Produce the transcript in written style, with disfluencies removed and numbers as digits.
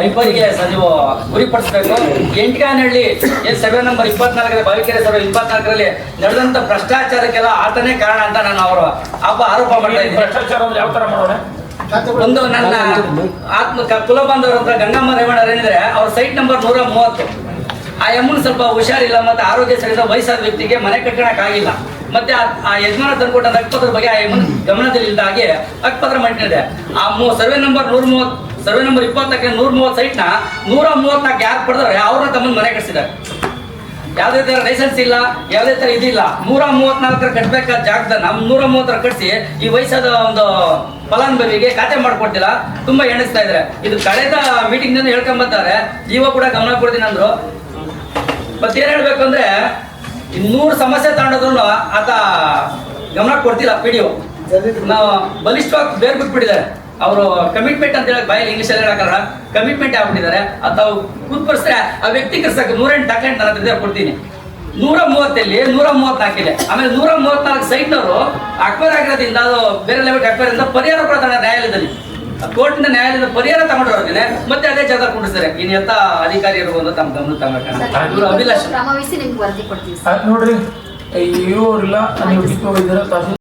ಇಬ್ಬರಿಗೆ ನೀವು ಗುರಿಪಡಿಸಬೇಕು. Entaganahalli survey number 24 Bavikere survey 24ರಲ್ಲಿ ನಡೆದಂತ ಭ್ರಷ್ಟಾಚಾರಕ್ಕೆಲ್ಲ ಆತನೇ ಕಾರಣ ಅಂತ ನಾನು ಅವರು ಆರೋಪ ಮಾಡ್ತಾ ಇದ್ದೀನಿ. ಭ್ರಷ್ಟಾಚಾರ ಅಂದ್ರೆ ಯಾವ ತರ ಮಾಡೋಣ? ಒಂದು ನನ್ನ ಕುಲ ಬಾಂಧವರು ಅಂತ ಗಂಗಮ್ಮ ರೇವಣ್ಣ ಏನಿದ್ರೆ ಅವ್ರ ಸೈಟ್ ನಂಬರ್ 130. ಆ ಎಮ್ಮನ್ ಸ್ವಲ್ಪ ಹುಷಾರಿಲ್ಲ ಮತ್ತೆ ಆರೋಗ್ಯ ಸಹಿತ ವಯಸ್ಸಾದ ವ್ಯಕ್ತಿಗೆ ಮನೆ ಕಟ್ಟಣಕ್ ಆಗಿಲ್ಲ. ಮತ್ತೆ ಆ ಯಜಮಾನ ತಂದ್ಕೊಟ್ಟ ಹಕ್ಕುಪತ್ರದ ಬಗ್ಗೆ ಆ ಎಮ್ಮನ್ ಗಮನದಲ್ಲಿ ಇಲ್ಲದ ಹಾಗೆ ಹಕ್ಕುಪತ್ರ ಮಾಡಿದೆ. ಆ survey number 130 survey number 24 130 site ನ 134 ಯಾರು ಪಡೆದವ್ರೆ ಅವ್ರನ್ನ ತಮ್ಮನ್ನ ಮನೆ ಕಟ್ಟಿಸಿದ್ದಾರೆ. ಯಾವುದೇ ತರ ಲೈಸೆನ್ಸ್ ಇಲ್ಲ, ಯಾವುದೇ ತರ ಇದಿಲ್ಲ. 134 ಕಟ್ಟಬೇಕಾದ ಜಾಗದ 130 ಕಟ್ಟಿಸಿ ಈ ವಯಸ್ಸಾದ ಒಂದು ಫಲಾನುಭವಿಗೆ ಖಾತೆ ಮಾಡ್ಕೊಡ್ತಿಲ್ಲ. ತುಂಬಾ ಎಣಿಸ್ತಾ ಇದ್ದಾರೆ. ಇದು ಕಳೆದ ಮೀಟಿಂಗ್ ನಲ್ಲಿ ಹೇಳ್ಕೊಂಡ್ ಬರ್ತಾರೆ. ಇವಾಗ ಕೂಡ ಗಮನ ಕೊಡ್ತೀನಿ ಅಂದ್ರು. ಮತ್ತೇನ್ ಹೇಳ್ಬೇಕು ಅಂದ್ರೆ 100 ಸಮಸ್ಯೆ ತಗೊಂಡ್ರು ಆತ ಗಮನ ಕೊಡ್ತಿಲ್ಲ. ಪಿಡಿಒ ನಾವು ಬಲಿಷ್ಠವಾಗಿ ಬೇರೆ ಬಿಟ್ಬಿಟ್ಟಿದ್ದಾರೆ. ಅವರು ಕಮಿಟ್ಮೆಂಟ್ ಅಂತ ಹೇಳಕ್ ಬಾಯಲ್ಲಿ ಇಂಗ್ಲಿಷ್ ಅಲ್ಲಿ ಹೇಳಕ್ಕಾಗಲ್ಲ, ಕಮಿಟ್ಮೆಂಟ್ ಆಗ್ಬಿಟ್ಟಿದ್ದಾರೆ. ಅಥವಾ ಕೂತ್ಪಡಿಸಿದ್ರೆ ಆ ವ್ಯಕ್ತಿ ಕರ್ಸಕ್ಕೆ 108 ಡಾಕ್ಯುಮೆಂಟ್ ನನ್ನ ಹತ್ರ ಕೊಡ್ತೀನಿ. 130 134 ಇದೆ. ಆಮೇಲೆ 134 ಸೈಟ್ನವರು ಅಕ್ವೈರ್ ಆಗಿರೋದ್ರಿಂದ ಅದು ಬೇರೆ ಲೆವೆಲ್ ಅಕ್ವೈರ್ ಇಂದ ಪರಿಹಾರ ಕೂಡ ನ್ಯಾಯಾಲಯದಲ್ಲಿ ಕೋರ್ಟಿಂದ ನ್ಯಾಯಾಲಯದ ಪರಿಹಾರ ತಗೊಂಡಿರೋದಿಲ್ಲ. ಮತ್ತೆ ಅದೇ ಜಾಗ ಕೊಡಿಸ್ತಾರೆ. ಇನ್ನು ಎಂತ ಅಧಿಕಾರಿ ಇರ್ಬೋದು ತಮ್ಮ ಗಮನ ತಮ್ಮ ಅಭಿಲಾಷ ನೋಡ್ರಿ ಇವ್ರಿಲ್ಲ ನೀವು ಕಿತ್ತು ಹೋಗಿದ್ದೀರ.